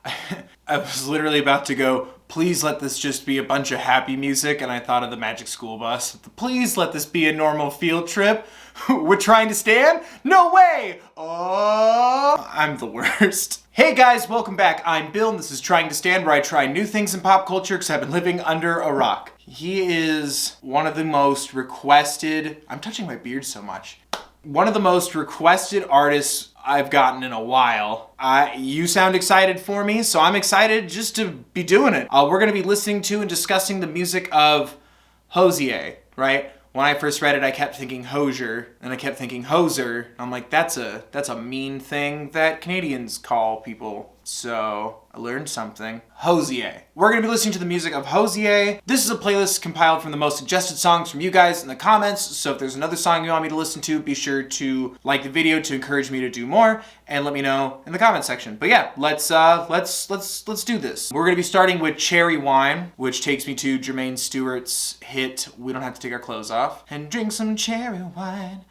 I was literally about to go, please let this just be a bunch of happy music, and I thought of the Magic School Bus. Please let this be a normal field trip. We're trying to stand? No way! Oh, I'm the worst. Hey guys, welcome back. I'm Bill, and this is Trying to Stand, where I try new things in pop culture because I've been living under a rock. He is one of the most requested... I'm touching my beard so much. One of the most requested artists I've gotten in a while. You sound excited for me, so I'm excited just to be doing it. We're going to be listening to and discussing the music of Hozier, right? When I first read it, I kept thinking Hozier, and I kept thinking Hoser. I'm like, that's a mean thing that Canadians call people. So I learned something. Hozier. We're going to be listening to the music of Hozier. This is a playlist compiled from the most suggested songs from you guys in the comments. So if there's another song you want me to listen to, be sure to like the video to encourage me to do more, and let me know in the comment section. But yeah, let's do this. We're going to be starting with Cherry Wine, which takes me to Jermaine Stewart's hit We Don't Have to Take Our Clothes Off, and drink some cherry wine.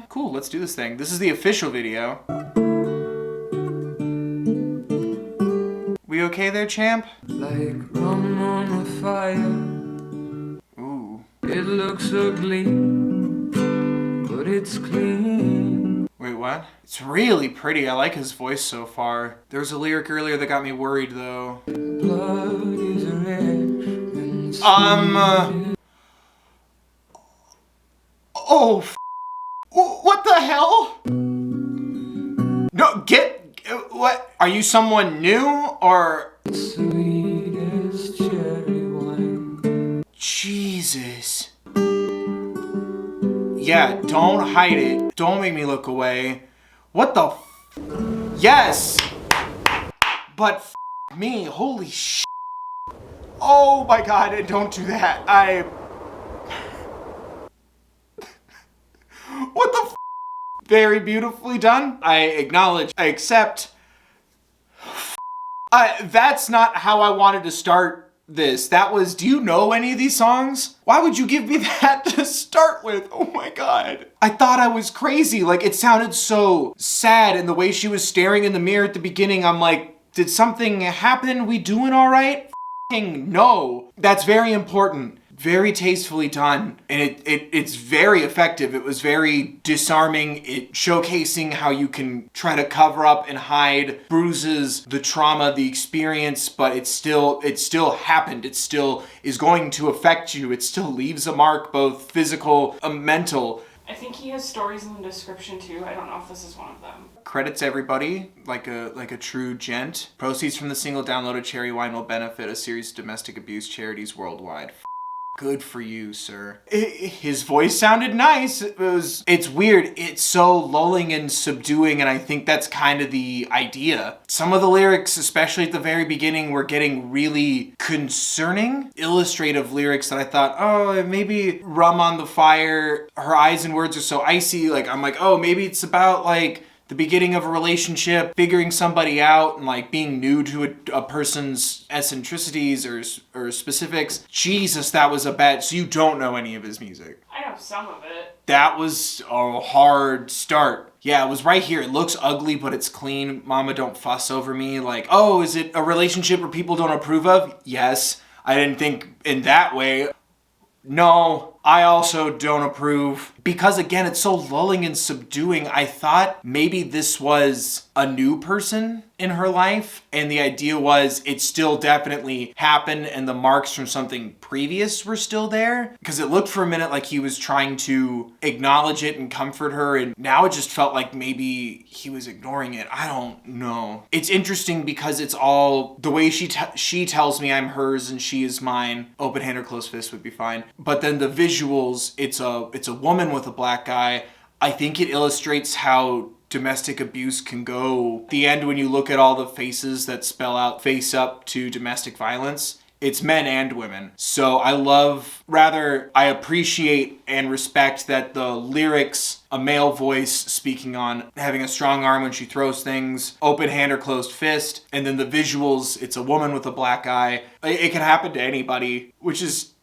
Cool, let's do this thing. This is the official video. We okay there, champ? Like rum on a fire. Ooh. It looks ugly, but it's clean. Wait, what? It's really pretty. I like his voice so far. There was a lyric earlier that got me worried, though. Blood is red and Oh, what the hell? No, what? Are you someone new, or? sweet as cherry wine. Jesus. Yeah, don't hide it. Don't make me look away. What the Yes! But me, holy sh**. Oh my god, don't do that. What the Very beautifully done. I acknowledge, I accept. That's not how I wanted to start this. Do you know any of these songs? Why would you give me that to start with? Oh my god. I thought I was crazy. Like, it sounded so sad, and the way she was staring in the mirror at the beginning, I'm like, did something happen? We doing all right? No. That's very important. Very tastefully done, and it's very effective. It was very disarming, showcasing how you can try to cover up and hide bruises, the trauma, the experience, but it still happened. It still is going to affect you. It still leaves a mark, both physical and mental. I think he has stories in the description too. I don't know if this is one of them. Credits everybody, like a true gent. Proceeds from the single downloaded Cherry Wine will benefit a series of domestic abuse charities worldwide. Good for you, sir. His voice sounded nice. It's weird. It's so lulling and subduing, and I think that's kind of the idea. Some of the lyrics, especially at the very beginning, were getting really concerning, illustrative lyrics that I thought, oh, maybe rum on the fire, her eyes and words are so icy. Like, I'm like, oh, maybe it's about, like, the beginning of a relationship, figuring somebody out, and like being new to a person's eccentricities or specifics. Jesus, that was so you don't know any of his music. I know some of it. That was a hard start. Yeah, it was right here. It looks ugly, but it's clean. Mama, don't fuss over me. Like, oh, is it a relationship where people don't approve of? Yes. I didn't think in that way. No, I also don't approve. Because again, it's so lulling and subduing. I thought maybe this was a new person in her life, and the idea was it still definitely happened and the marks from something previous were still there. Because it looked for a minute like he was trying to acknowledge it and comfort her, and now it just felt like maybe he was ignoring it. I don't know. It's interesting because it's all the way she tells me I'm hers and she is mine. Open hand or closed fist would be fine. But then the visuals, it's a woman with a black guy. I think it illustrates how domestic abuse can go. At the end, when you look at all the faces that spell out face up to domestic violence, it's men and women. So I appreciate and respect that the lyrics, a male voice speaking on having a strong arm when she throws things, open hand or closed fist, and then the visuals, it's a woman with a black eye. It can happen to anybody, which is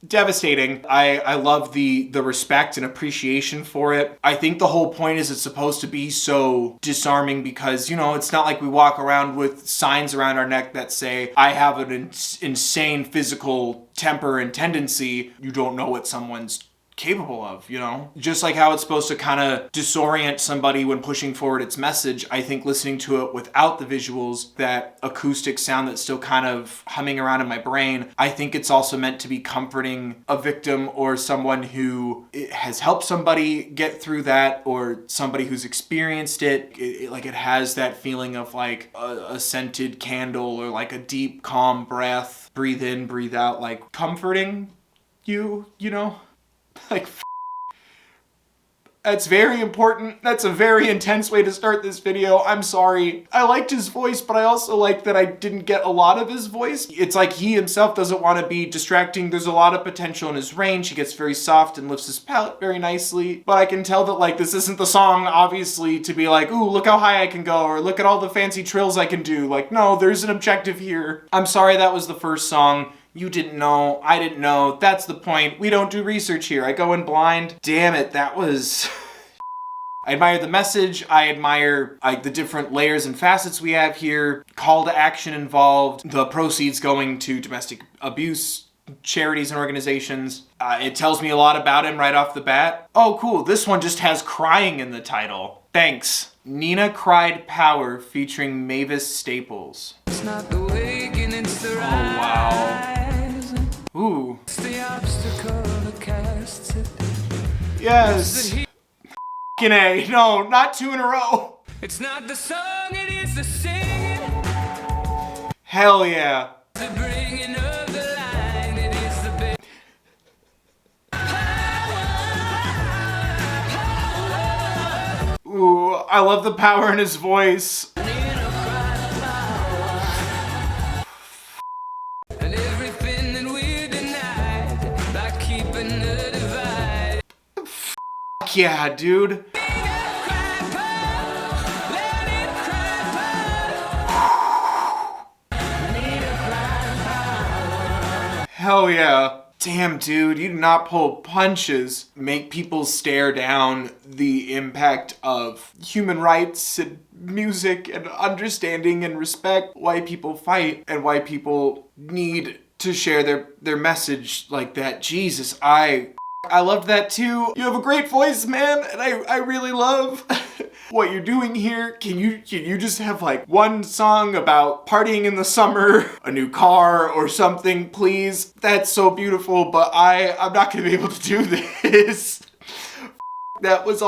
devastating. I love the respect and appreciation for it. I think the whole point is it's supposed to be so disarming because, you know, it's not like we walk around with signs around our neck that say, I have an insane physical temper and tendency. You don't know what someone's capable of, you know? Just like how it's supposed to kind of disorient somebody when pushing forward its message, I think listening to it without the visuals, that acoustic sound that's still kind of humming around in my brain, I think it's also meant to be comforting a victim or someone who has helped somebody get through that, or somebody who's experienced it. Like it has that feeling of like a scented candle or like a deep, calm breath, breathe in, breathe out, like comforting you know? Like, that's very important. That's a very intense way to start this video. I'm sorry. I liked his voice, but I also liked that I didn't get a lot of his voice. It's like he himself doesn't want to be distracting. There's a lot of potential in his range. He gets very soft and lifts his palate very nicely. But I can tell that, like, this isn't the song, obviously, to be like, ooh, look how high I can go, or look at all the fancy trills I can do. Like, no, there's an objective here. I'm sorry that was the first song. You didn't know, I didn't know, that's the point. We don't do research here, I go in blind. Damn it, that was... I admire the message, I admire the different layers and facets we have here, call to action involved, the proceeds going to domestic abuse charities and organizations. It tells me a lot about him right off the bat. Oh cool, this one just has crying in the title. Thanks. Nina Cried Power featuring Mavis Staples. It's not the waking, it's the Oh wow. Ooh. It's the obstacle that casts it. Yes. F***ing A. No, not two in a row. It's not the song, it is the singing. Hell yeah. The bringing of the line, it is the Ooh, I love the power in his voice. and everything that we denied by keeping the divide. Fuck yeah, dude. Hell yeah. Damn, dude, you do not pull punches. Make people stare down the impact of human rights and music and understanding and respect, why people fight and why people need to share their message like that. Jesus, I loved that too. You have a great voice, man, and I really love what you're doing here. Can you just have like one song about partying in the summer, a new car or something, please? That's so beautiful, but I'm not gonna be able to do this. That was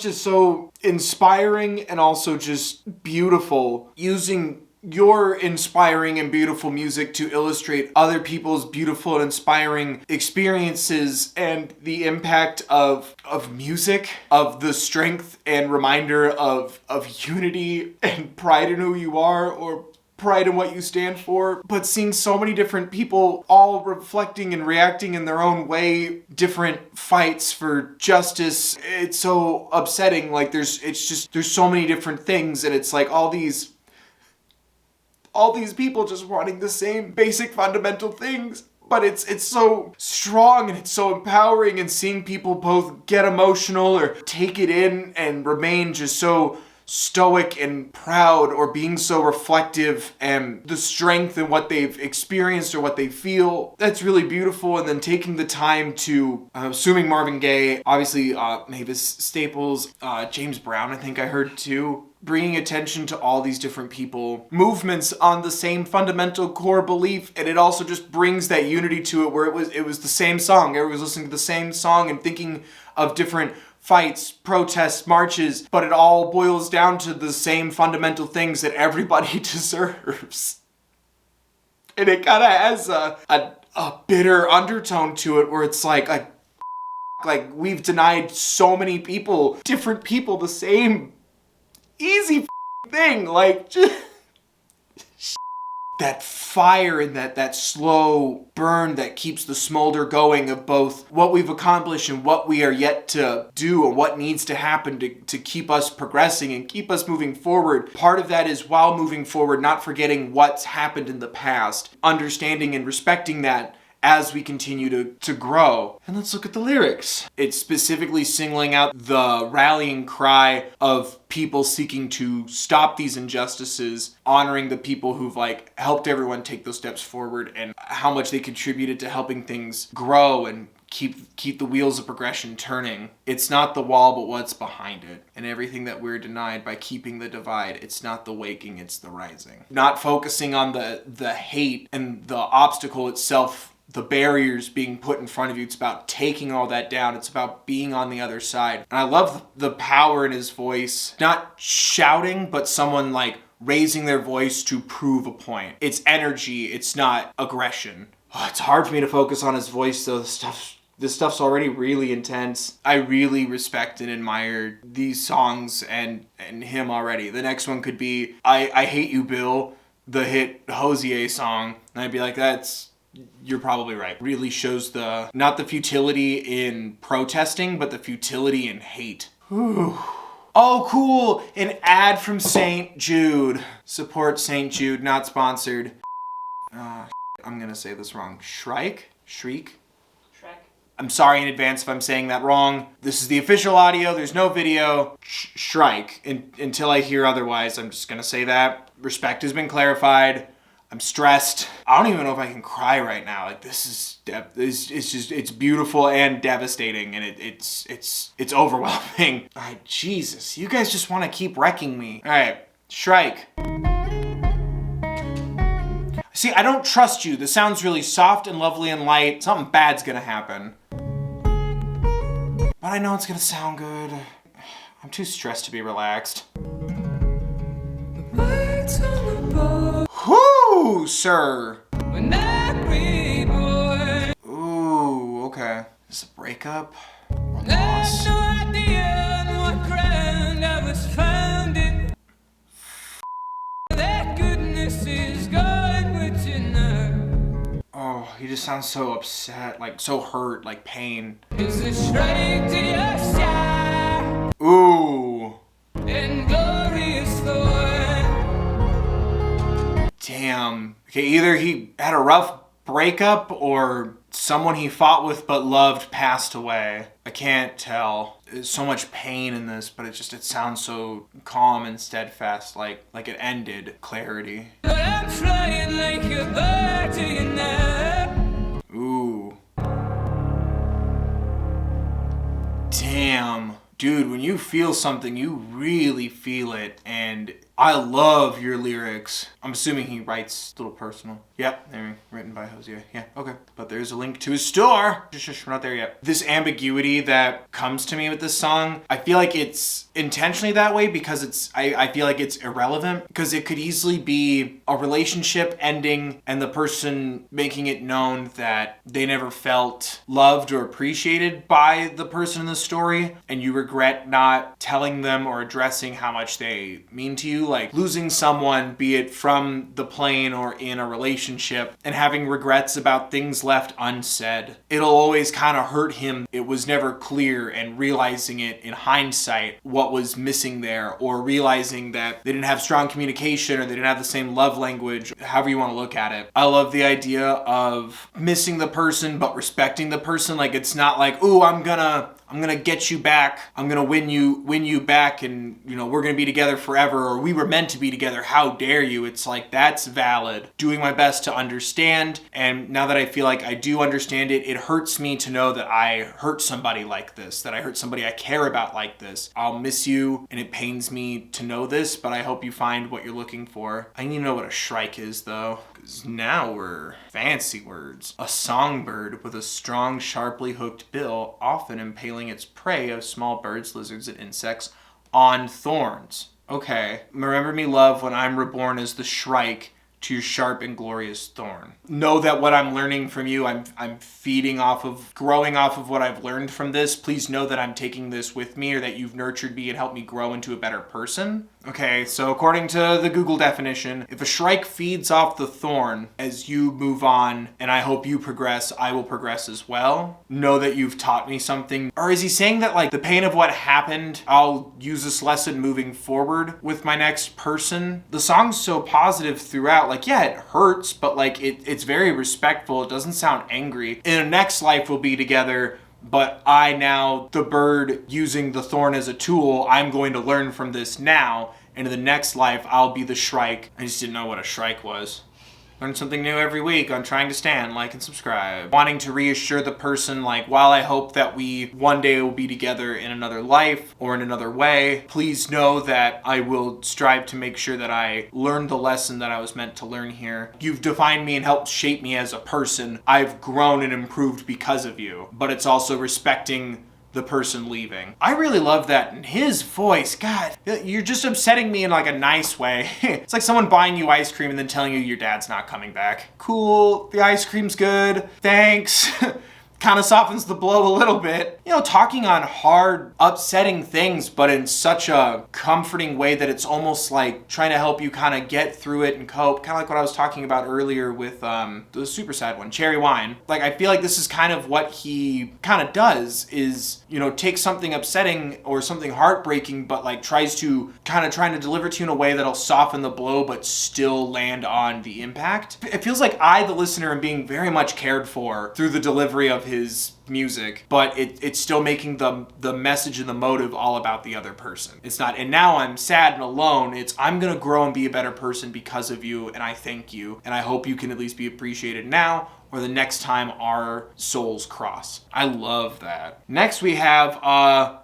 just so inspiring and also just beautiful. Using your inspiring and beautiful music to illustrate other people's beautiful and inspiring experiences and the impact of music, of the strength and reminder of unity and pride in who you are, or pride in what you stand for. But seeing so many different people all reflecting and reacting in their own way, different fights for justice, it's so upsetting. Like there's so many different things, and it's like all these people just wanting the same basic fundamental things, but it's so strong and it's so empowering, and seeing people both get emotional or take it in and remain just so stoic and proud, or being so reflective, and the strength in what they've experienced or what they feel, that's really beautiful. And then taking the time to, assuming Marvin Gaye, obviously Mavis Staples, James Brown I think I heard too, bringing attention to all these different people, movements on the same fundamental core belief, and it also just brings that unity to it, where it was the same song, everyone was listening to the same song and thinking of different fights, protests, marches, but it all boils down to the same fundamental things that everybody deserves. And it kind of has a bitter undertone to it, where it's like we've denied so many people, different people, the same easy thing, like just that fire and that slow burn that keeps the smolder going of both what we've accomplished and what we are yet to do, and what needs to happen to keep us progressing and keep us moving forward. Part of that is, while moving forward, not forgetting what's happened in the past, understanding and respecting that as we continue to grow. And let's look at the lyrics. It's specifically singling out the rallying cry of people seeking to stop these injustices, honoring the people who've like helped everyone take those steps forward and how much they contributed to helping things grow and keep the wheels of progression turning. It's not the wall, but what's behind it. And everything that we're denied by keeping the divide, it's not the waking, it's the rising. Not focusing on the hate and the obstacle itself, the barriers being put in front of you. It's about taking all that down. It's about being on the other side. And I love the power in his voice. Not shouting, but someone like raising their voice to prove a point. It's energy. It's not aggression. Oh, it's hard for me to focus on his voice though. This stuff's already really intense. I really respect and admire these songs and him already. The next one could be I Hate You, Bill, the hit Hozier song. And I'd be like, you're probably right. Really shows not the futility in protesting, but the futility in hate. Whew. Oh, cool. An ad from St. Jude. Support St. Jude, not sponsored. I'm gonna say this wrong. Shriek? I'm sorry in advance if I'm saying that wrong. This is the official audio. There's no video. Shrike. Until I hear otherwise, I'm just gonna say that. Respect has been clarified. I'm stressed. I don't even know if I can cry right now. Like this is it's beautiful and devastating, and it's overwhelming. All right, Jesus, you guys just want to keep wrecking me. All right, Shrike. See, I don't trust you. This sounds really soft and lovely and light. Something bad's gonna happen. But I know it's gonna sound good. I'm too stressed to be relaxed. Whoo, sir. Ooh, okay. Is this a breakup? Or loss? Oh, he just sounds so upset, like so hurt, like pain. Ooh. Damn. Okay, either he had a rough breakup or someone he fought with but loved passed away. I can't tell. There's so much pain in this, but it sounds so calm and steadfast, like it ended. Clarity. Ooh. Damn. Dude, when you feel something, you really feel it, and I love your lyrics. I'm assuming he writes a little personal. Yep, they're written by Hozier. Yeah, okay. But there's a link to his store. We're not there yet. This ambiguity that comes to me with this song, I feel like it's intentionally that way because I feel like it's irrelevant, because it could easily be a relationship ending and the person making it known that they never felt loved or appreciated by the person in the story, and you regret not telling them or addressing how much they mean to you. Like losing someone, be it from the plane or in a relationship, and having regrets about things left unsaid. It'll always kind of hurt him. It was never clear, and realizing it in hindsight, what was missing there, or realizing that they didn't have strong communication or they didn't have the same love language, however you want to look at it. I love the idea of missing the person but respecting the person. Like it's not like, ooh, I'm gonna get you back. I'm gonna win you back, and we're gonna be together forever, or we were meant to be together. How dare you? It's like, that's valid. Doing my best to understand, and now that I feel like I do understand it, it hurts me to know that I hurt somebody like this, that I hurt somebody I care about like this. I'll miss you, and it pains me to know this, but I hope you find what you're looking for. I need to know what a shrike is, though, because now we're fancy words. A songbird with a strong, sharply hooked bill, often impaling its prey of small birds, lizards, and insects on thorns. Okay. Remember me, love, when I'm reborn as the shrike to your sharp and glorious thorn. Know that what I'm learning from you, I'm growing off of what I've learned from this. Please know that I'm taking this with me, or that you've nurtured me and helped me grow into a better person. Okay, so according to the Google definition, if a shrike feeds off the thorn as you move on, and I hope you progress, I will progress as well. Know that you've taught me something. Or is he saying that like the pain of what happened, I'll use this lesson moving forward with my next person? The song's so positive throughout. Like, yeah, it hurts, but like it's very respectful. It doesn't sound angry. In a next life we'll be together, but I now, the bird using the thorn as a tool, I'm going to learn from this now. And in the next life, I'll be the shrike. I just didn't know what a shrike was. Learn something new every week on Trying to Stand. Like and subscribe. Wanting to reassure the person, like, while I hope that we one day will be together in another life or in another way, please know that I will strive to make sure that I learn the lesson that I was meant to learn here. You've defined me and helped shape me as a person. I've grown and improved because of you. But it's also respecting the person leaving. I really love that in his voice. God, you're just upsetting me in like a nice way. It's like someone buying you ice cream and then telling you your dad's not coming back. Cool, the ice cream's good, thanks. Kind of softens the blow a little bit. You know, talking on hard, upsetting things, but in such a comforting way that it's almost like trying to help you kind of get through it and cope. Kind of like what I was talking about earlier with the super sad one, Cherry Wine. Like, I feel like this is kind of what he kind of does is, you know, take something upsetting or something heartbreaking, but like trying to deliver to you in a way that'll soften the blow, but still land on the impact. It feels like I, the listener, am being very much cared for through the delivery of his music, but it's still making the message and the motive all about the other person. It's not, and now I'm sad and alone. It's, I'm gonna grow and be a better person because of you, and I thank you, and I hope you can at least be appreciated now or the next time our souls cross. I love that. Next we have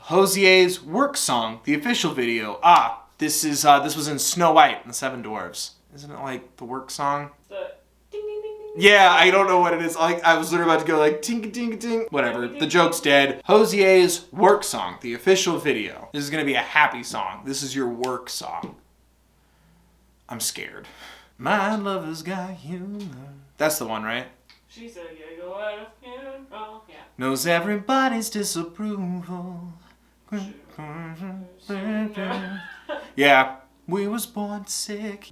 Hozier's Work Song, the official video. This was in Snow White and the Seven Dwarfs. Isn't it like the work song? The ding ding ding ding. Yeah, I don't know what it is. Like, I was literally about to go like tink tink tink. Whatever. The joke's dead. Hozier's Work Song, the official video. This is gonna be a happy song. This is your work song. I'm scared. My lover's got humor. That's the one, right? She's a giggle at a funeral. Yeah. Knows everybody's disapproval. Yeah, we was born sick.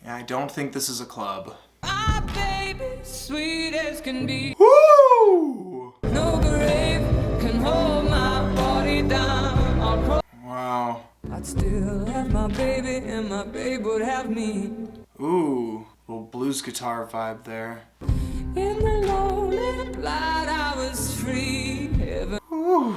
Yeah, I don't think this is a club. My baby, sweet as can be. Woo! No grave can hold my body down. Wow. I'd still have my baby, and my babe would have me. Ooh, little blues guitar vibe there. In the lonely light, I was free. Heaven. Ooh.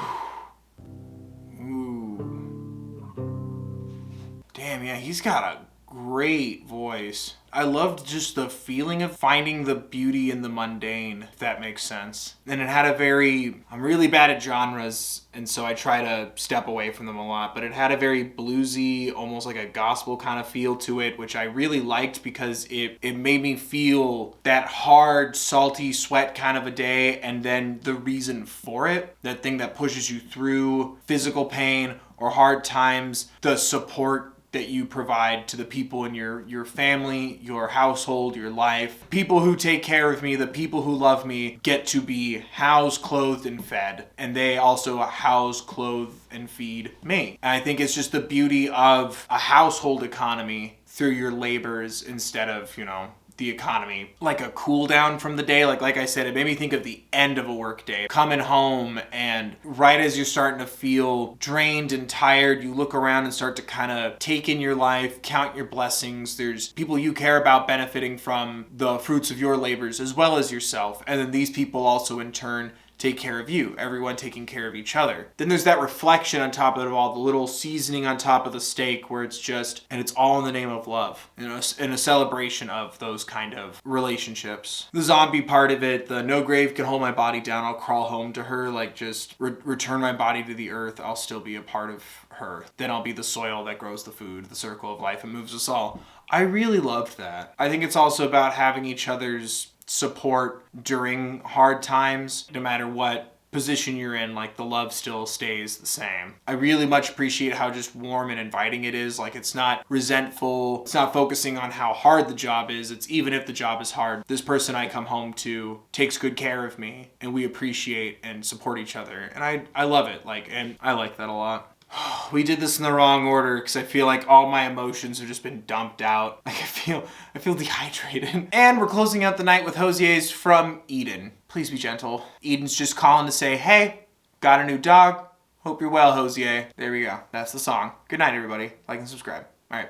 Damn, yeah, he's got a great voice. I loved just the feeling of finding the beauty in the mundane, if that makes sense. And it had I'm really bad at genres, and so I try to step away from them a lot, but it had a very bluesy, almost like a gospel kind of feel to it, which I really liked because it made me feel that hard, salty sweat kind of a day, and then the reason for it, that thing that pushes you through physical pain or hard times, the support that you provide to the people in your family, your household, your life. People who take care of me, the people who love me, get to be housed, clothed, and fed. And they also house, clothe, and feed me. And I think it's just the beauty of a household economy through your labors instead of, you know, the economy. Like a cool down from the day, like I said, it made me think of the end of a work day. Coming home, and right as you're starting to feel drained and tired, you look around and start to kind of take in your life, count your blessings. There's people you care about benefiting from the fruits of your labors as well as yourself. And then these people also in turn take care of you, everyone taking care of each other. Then there's that reflection on top of it all, the little seasoning on top of the steak where it's just, and it's all in the name of love, you know, in a celebration of those kind of relationships. The zombie part of it, the no grave can hold my body down, I'll crawl home to her, like just return my body to the earth, I'll still be a part of her. Then I'll be the soil that grows the food, the circle of life and moves us all. I really loved that. I think it's also about having each other's support during hard times, no matter what position you're in, like the love still stays the same. I really much appreciate how just warm and inviting it is. Like it's not resentful, it's not focusing on how hard the job is. It's even if the job is hard, this person I come home to takes good care of me and we appreciate and support each other. And I love it, and I like that a lot. We did this in the wrong order because I feel like all my emotions have just been dumped out. Like I feel dehydrated. And we're closing out the night with Hozier's From Eden. Please be gentle. Eden's just calling to say, hey, got a new dog. Hope you're well, Hozier. There we go. That's the song. Good night, everybody. Like and subscribe. All right.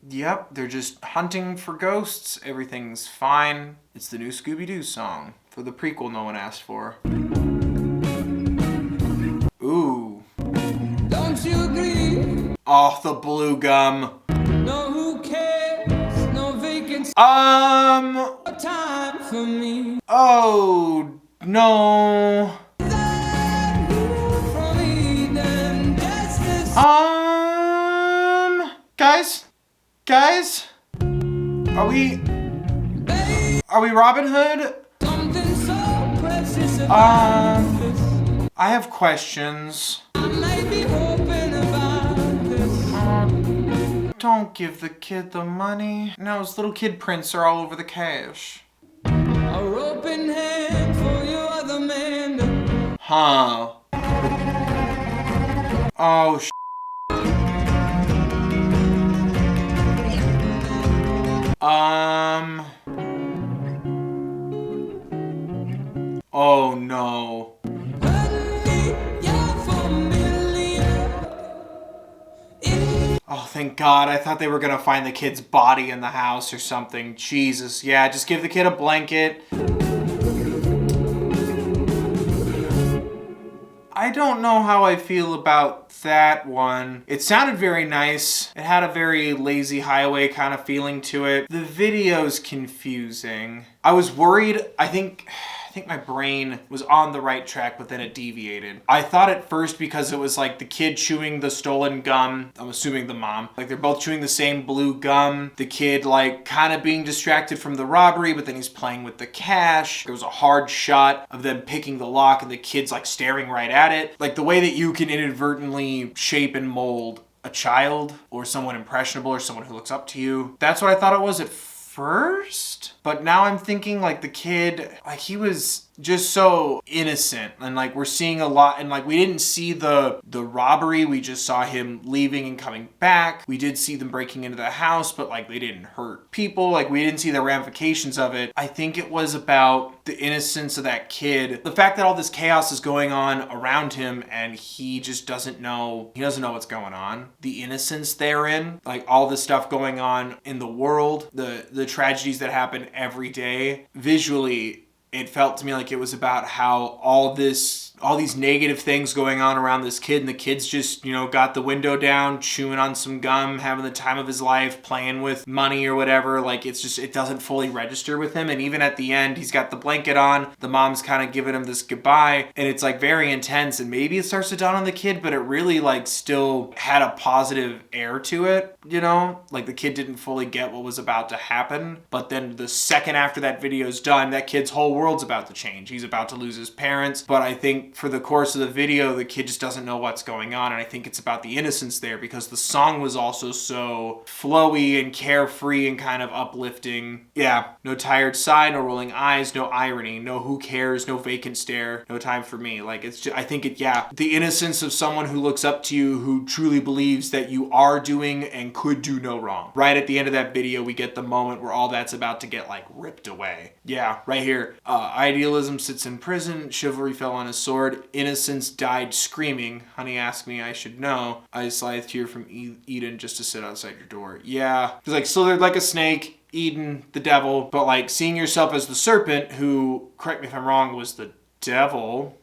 Yep, they're just hunting for ghosts. Everything's fine. It's the new Scooby-Doo song for the prequel no one asked for. Ooh. Don't you agree? Oh, the blue gum. No, who cares? No vacancy. Time for me. Oh, no. From Eden, justice. Guys? Are we Robin Hood? Something so precious I have questions. I might be hoping about this. Don't give the kid the money. No, his little kid prints are all over the cash. A rope in hand for your other man. Huh. Oh, Oh no. Oh, thank God. I thought they were gonna find the kid's body in the house or something. Jesus. Yeah, just give the kid a blanket. I don't know how I feel about that one. It sounded very nice. It had a very Lazy Highway kind of feeling to it. The video's confusing. I was worried. I think my brain was on the right track, but then it deviated. I thought at first because it was like the kid chewing the stolen gum, I'm assuming the mom, like they're both chewing the same blue gum, the kid like kind of being distracted from the robbery, but then he's playing with the cash. There was a hard shot of them picking the lock and the kid's like staring right at it. Like the way that you can inadvertently shape and mold a child or someone impressionable or someone who looks up to you. That's what I thought it was at first. But now I'm thinking like the kid, like he was just so innocent, and like we're seeing a lot, and like we didn't see the robbery, we just saw him leaving and coming back. We did see them breaking into the house, but like they didn't hurt people, like we didn't see the ramifications of it. I think it was about the innocence of that kid, the fact that all this chaos is going on around him and he just doesn't know what's going on, the innocence therein, like all the stuff going on in the world, the tragedies that happen every day. Visually, it felt to me like it was about how all these negative things going on around this kid, and the kid's just, got the window down, chewing on some gum, having the time of his life, playing with money or whatever. Like it's just, it doesn't fully register with him. And even at the end, he's got the blanket on, the mom's kind of giving him this goodbye, and it's like very intense, and maybe it starts to dawn on the kid, but it really like still had a positive air to it, like the kid didn't fully get what was about to happen. But then the second after that video's done, that kid's whole world's about to change. He's about to lose his parents. But I think for the course of the video, the kid just doesn't know what's going on. And I think it's about the innocence there, because the song was also so flowy and carefree and kind of uplifting. Yeah, no tired sigh, no rolling eyes, no irony, no who cares, no vacant stare, no time for me. Like it's just, I think the innocence of someone who looks up to you, who truly believes that you are doing and could do no wrong. Right at the end of that video, we get the moment where all that's about to get like ripped away. Yeah, right here. Idealism sits in prison, chivalry fell on his sword, innocence died screaming, honey ask me I should know, I slithed here from Eden just to sit outside your door. Yeah, he's like slithered like a snake, Eden, the devil, but like seeing yourself as the serpent, who, correct me if I'm wrong, was the devil.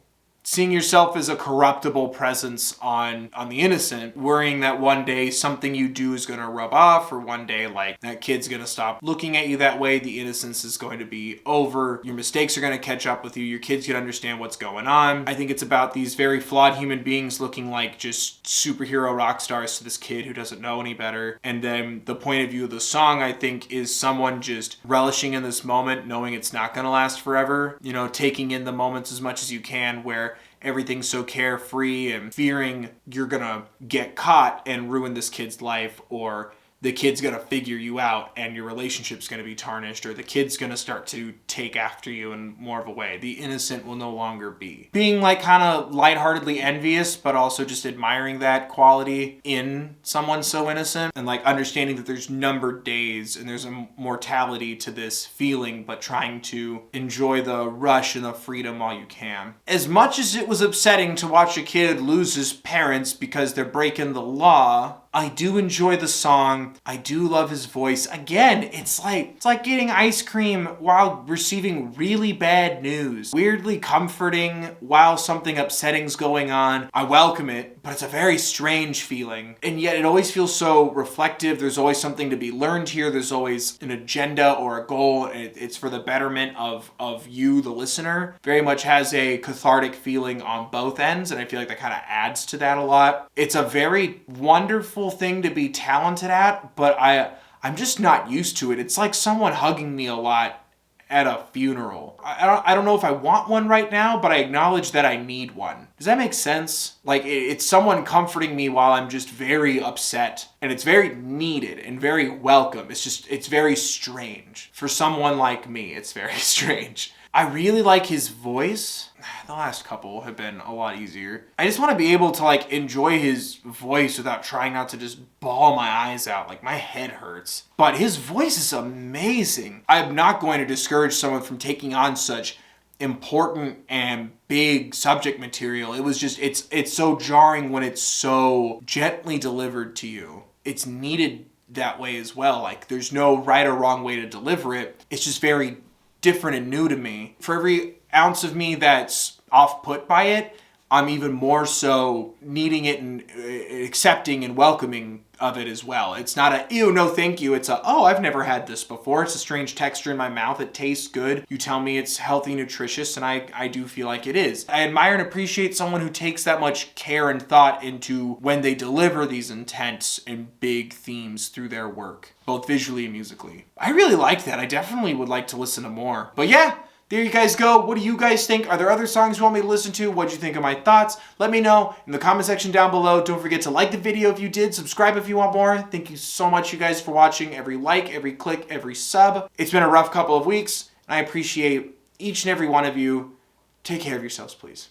Seeing yourself as a corruptible presence on the innocent, worrying that one day something you do is going to rub off, or one day like that kid's going to stop looking at you that way, the innocence is going to be over, your mistakes are going to catch up with you, your kids can understand what's going on. I think it's about these very flawed human beings looking like just superhero rock stars to this kid who doesn't know any better. And then the point of view of the song, I think, is someone just relishing in this moment, knowing it's not going to last forever, taking in the moments as much as you can where everything's so carefree, and fearing you're gonna get caught and ruin this kid's life, or the kid's gonna figure you out and your relationship's gonna be tarnished, or the kid's gonna start to take after you in more of a way. The innocent will no longer be. Being like kind of lightheartedly envious, but also just admiring that quality in someone so innocent, and like understanding that there's numbered days and there's a mortality to this feeling, but trying to enjoy the rush and the freedom while you can. As much as it was upsetting to watch a kid lose his parents because they're breaking the law, I do enjoy the song. I do love his voice. Again, it's like getting ice cream while receiving really bad news. Weirdly comforting while something upsetting's going on. I welcome it, but it's a very strange feeling. And yet it always feels so reflective. There's always something to be learned here. There's always an agenda or a goal. It's for the betterment of you, the listener. Very much has a cathartic feeling on both ends, and I feel like that kind of adds to that a lot. It's a very wonderful thing to be talented at, but I'm just not used to it. It's like someone hugging me a lot at a funeral. I don't know if I want one right now, but I acknowledge that I need one. Does that make sense? Like, it's someone comforting me while I'm just very upset, and it's very needed and very welcome. It's very strange. For someone like me, it's very strange. I really like his voice. The last couple have been a lot easier. I just want to be able to like enjoy his voice without trying not to just bawl my eyes out. Like, my head hurts. But his voice is amazing. I'm not going to discourage someone from taking on such important and big subject material. It was just, it's so jarring when it's so gently delivered to you. It's needed that way as well. Like, there's no right or wrong way to deliver it. It's just very different and new to me. For every ounce of me that's off-put by it, I'm even more so needing it and accepting and welcoming of it as well. It's not a, ew, no thank you. It's a, oh, I've never had this before. It's a strange texture in my mouth. It tastes good. You tell me it's healthy, nutritious, and I do feel like it is. I admire and appreciate someone who takes that much care and thought into when they deliver these intense and big themes through their work, both visually and musically. I really like that. I definitely would like to listen to more. But yeah, there you guys go. What do you guys think? Are there other songs you want me to listen to? What'd you think of my thoughts? Let me know in the comment section down below. Don't forget to like the video if you did. Subscribe if you want more. Thank you so much, you guys, for watching. Every like, every click, every sub. It's been a rough couple of weeks, and I appreciate each and every one of you. Take care of yourselves, please.